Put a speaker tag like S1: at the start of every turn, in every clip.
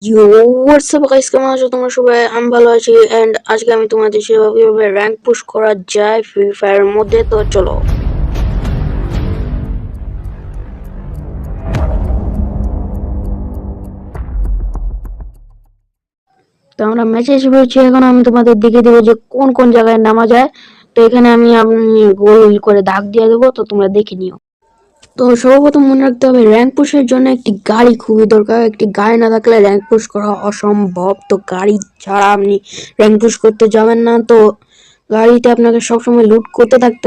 S1: You WhatsApp guys, কেমন আছো তোমরা সবাই? আমি ভালো আছি। এন্ড আজকে আমি তোমাদের সেভাবে কিভাবে র্যাঙ্ক পুশ করা যায় ফ্রি ফায়ারের মধ্যে, তো চলো। তো আমরা ম্যাচে এসে পড়েছি। এখন আমি তোমাদের দেখিয়ে দেবো যে কোন কোন জায়গায় নামা যায়। তো এখানে আমি গোল করে দাগ দিয়ে দেবো, তো তোমরা দেখে নিও। তো সর্বপ্রথম মনে রাখতে হবে, র্যাঙ্ক পুশের জন্য একটি গাড়ি খুবই দরকার। একটি গাড়ি না থাকলে র্যাঙ্ক পুশ করা অসম্ভব। তো গাড়ি ছাড়া আপনি র্যাঙ্ক পুশ করতে যাবেন না। তো গাড়িতে আপনাকে সবসময় লুট করতে থাকতে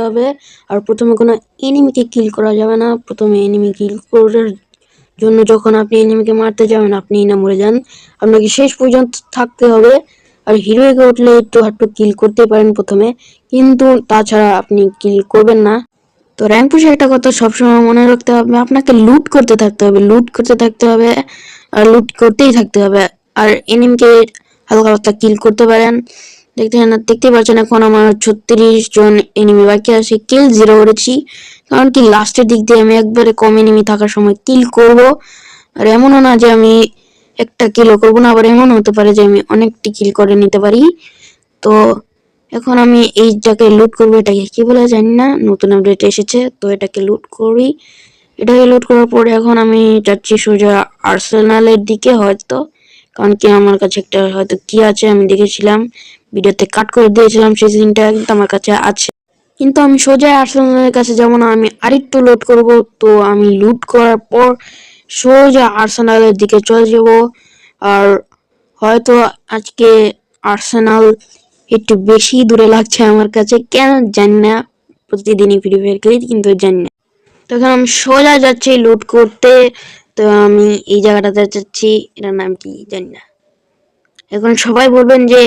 S1: হবে, আর প্রথমে কোনো এনিমিকে কিল করা যাবে না। প্রথমে এনিমি কিল করার জন্য যখন আপনি এনিমিকে মারতে যাবেন, আপনি না মরে যান, আপনাকে শেষ পর্যন্ত থাকতে হবে। আর হিরোইকে উঠলে একটু হাঁটু কিল করতে পারেন প্রথমে, কিন্তু তাছাড়া আপনি কিল করবেন না। তো র্যাঙ্ক পুশে একটা কথা সবসময় মনে রাখতে হবে, আপনাকে লুট করতে থাকতে হবে, আর লুট করতেই থাকতে হবে। আর এনিমিকে হালকা হালকা কিল করতে পারেন। দেখতে পাচ্ছেন এখন আমার 36 জন এনিমি বাকি আছে, কিল 0 করেছি। কারণ কি, লাস্টের দিক দিয়ে আমি একবারে কম এনিমি থাকার সময় কিল করব। আর এমনও না যে আমি একটা কিলও করবো না, আবার এমন হতে পারে যে আমি অনেকটি কিল করে নিতে পারি। তো এখন আমি এই জায়গায় লুট করবো, এটাকে কি বলে জানি না, নতুন আপডেট এসেছে, তো এটাকে লুট করি। এটাকে লুট করার পরে এখন আমি যাচ্ছি সোজা আর্সেনালের দিকে হয়তো। কারণ কি, আমার কাছে একটা হয়তো কি আছে, আমি দেখেছিলাম ভিডিওতে কাট করে দিয়েছিলাম, সেই সিনটা কিন্তু আমার কাছে আছে। কিন্তু আমি সোজা আর্সেনালের কাছে যাবো না, আমি আরেকটু লুট করব। তো আমি লুট করার পর সোজা আর্সেনালের দিকে চলে যাব। আর হয়তো আজকে আর্সেনাল একটু বেশি দূরে লাগছে আমার কাছে, কেন জানি না। প্রতিদিনই ফ্রি ফায়ার খেলি, কিন্তু জানি না। তখন আমি সোজা যাচ্ছি লুট করতে। তো আমি এই জায়গাটাতে যাচ্ছি, এটার নাম কি জানি না। এখন সবাই বলবেন যে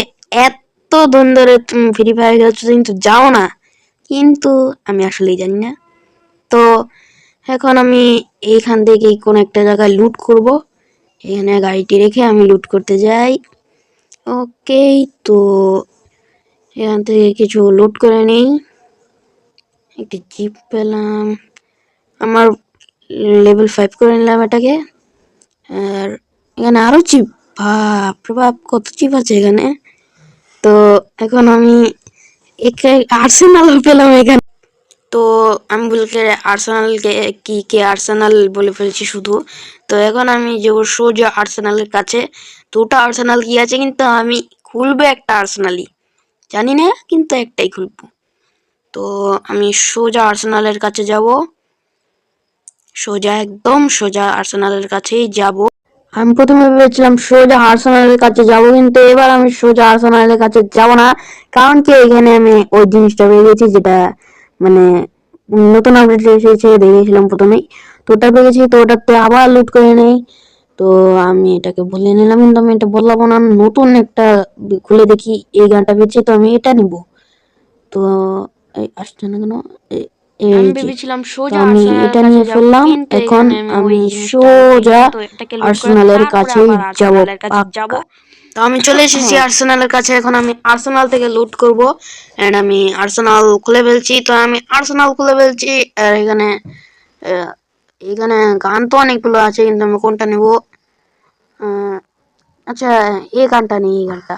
S1: এত দিন ধরে তুমি ফ্রি ফায়ার খেলছো কিন্তু যাও না, কিন্তু আমি আসলেই জানি না। তো এখন আমি এইখান থেকে কোন একটা জায়গায় লুট করব। এখানে গাড়িটি রেখে আমি লুট করতে যাই। ওকে, তো এখান থেকে কিছু লুট করে নেই। একটি জিপ পেলাম, আমার লেভেল 5 করে নিলাম এটাকে। আর এখানে আরো চিপ, বাপ বাপ কত চিপ আছে এখানে। তো এখন আমি আর্সেনাল পেলাম এখানে। তো আমি ভুল করে আর্সেনালকে কে আর্সেনাল বলে ফেলছি শুধু। তো এখন আমি যাবো সোজা আর্সেনালের কাছে। দুটো আর্সেনাল কি আছে, কিন্তু আমি খুলবো একটা আর্সেনালই, জানি না, কিন্তু একটাই খুলবো। তো আমি সোজা আর্সেনালের কাছে যাব, সোজা একদম সোজা আর্সেনালের কাছেই যাব। আমি প্রথমে ভেবেছিলাম সোজা আর্সেনালের কাছে যাব, কিন্তু এবার আমি সোজা আর্সেনালের কাছে যাব না। কারণ কি, এখানে আমি ওই জিনিসটা পেয়ে গেছি, যেটা মানে নতুন আপডেট এসেছে, দেখেছিলাম প্রথমেই। তো ওটা পেয়ে গেছি, তো ওটাতে আবার লুট করে নেই। তো আমি এটাকে ভুলে নিলাম, কিন্তু আমি এটা বললাম না। নতুন একটা খুলে দেখি, এই গানটা পেয়েছি, তো আমি এটা নিব। তো এই আসছে না কেন, আমি ভেবেছিলাম সোজা আমি এটা নিয়ে ফেললাম। এখন আমি সোজা আর্সেনালের কাছেই যাব পাক্কা। তো আমি চলে এসেছি আর্সেনালের কাছে। এখন আমি আর্সেনাল থেকে লুট করব। এন্ড আমি আর্সেনাল খুলে ফেলছি। আর এখানে এখানে গান তো অনেকগুলো আছে, কিন্তু আমি কোনটা নেব? আচ্ছা, এই গানটা নেই, এই গানটা,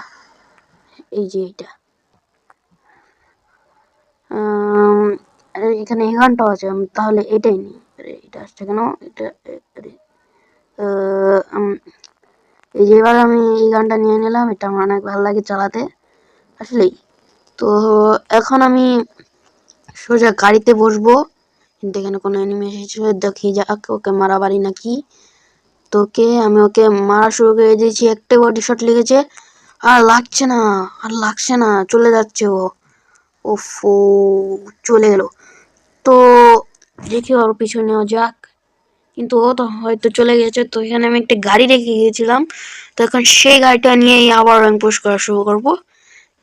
S1: এই যে এটা। এখানে এই গানটাও আছে, আমি তাহলে এটাই নিই। এটা আসছে কেন? এটা এই যে এবার আমি এই গানটা নিয়ে নিলাম, এটা আমার অনেক ভালো লাগে চালাতে আসলেই। তো এখন আমি সোজা গাড়িতে বসবো, কিন্তু এখানে কোনো এনিমি এসেছিল, দেখি যাক ওকে মারা পারি নাকি। আমি ওকে মারা শুরু করে দিয়েছি, একটা বডি শট লেগেছে, আর লাগছে না, চলে যাচ্ছে ও। ওফো, চলে গেল। তো দেখি ওর পিছু নেওয়া যাক, কিন্তু ও তো হয়তো চলে গেছে। তো এখানে আমি একটা গাড়ি রেখে গিয়েছিলাম, তো এখন সেই গাড়িটা নিয়েই আবার র্যাঙ্ক পুশ করা শুরু করবো।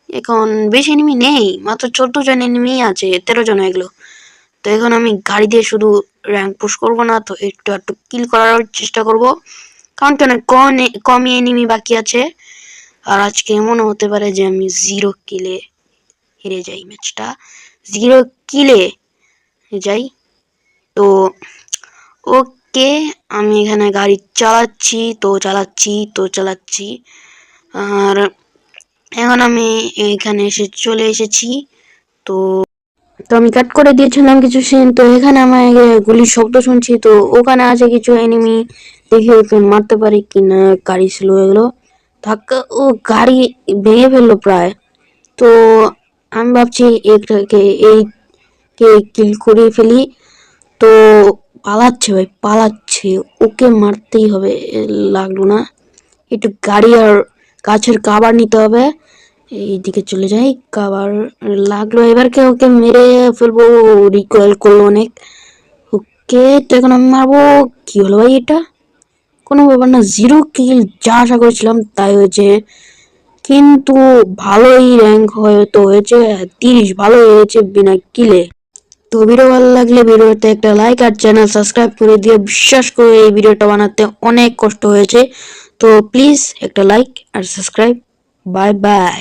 S1: এখন বেশি এনিমি নেই, মাত্র 14 জন এনিমি আছে, 13 জন হয়ে গেলো। তো এখন আমি গাড়ি দিয়ে শুধু র্যাঙ্ক পুশ করবো না, তো একটু একটু কিল করার চেষ্টা করব। কারণ কেন, কমই এনিমি বাকি আছে। আর আজকে এমনও হতে পারে যে আমি 0 কিলে হেরে যাই ম্যাচটা, 0 কিলে যাই। তো ও ওকে, আমি এখানে গাড়ি চালাচ্ছি। আর এখন আমি এখানে চলে এসেছি। তো তো আমি কাট করে দিয়েছিলাম কিছু সিন। তো এখানে আমার গুলির শব্দ শুনছি। তো ওখানে আছে কিছু এনিমি, দেখি ওকে মারতে পারি কিনা। গাড়ি স্লো হয়ে গেলো, ধাক্কা, ও গাড়ি ভেঙে ফেললো প্রায়। তো আমি ভাবছি এটাকে এই কে কিল করে ফেলি। তো পালাচ্ছে ভাই, পালাচ্ছে, ওকে মারতেই হবে। লাগলো না, একটু গাড়ি আর গাছের কাবার নিতে হবে। এইদিকে চলে যাই, কাবার লাগলো। এবারকে ওকে মেরে ফেলবো, রিকয়েল করলো অনেক। ওকে, তো এখন আমি মারবো। কি হলো ভাই, এটা কোনো ব্যাপার না, 0 কিল, যা আশা করেছিলাম তাই হয়েছে। কিন্তু ভালোই র্যাঙ্ক হয়েছে 30, ভালো হয়েছে বিনা কিলে। তো ভিডিও ভালো লাগলে ভিডিওতে একটা লাইক আর চ্যানেল সাবস্ক্রাইব করে দিয়ে, বিশ্বাস করে এই ভিডিওটা বানাতে অনেক কষ্ট হয়েছে। তো প্লিজ একটা লাইক আর সাবস্ক্রাইব। Bye bye.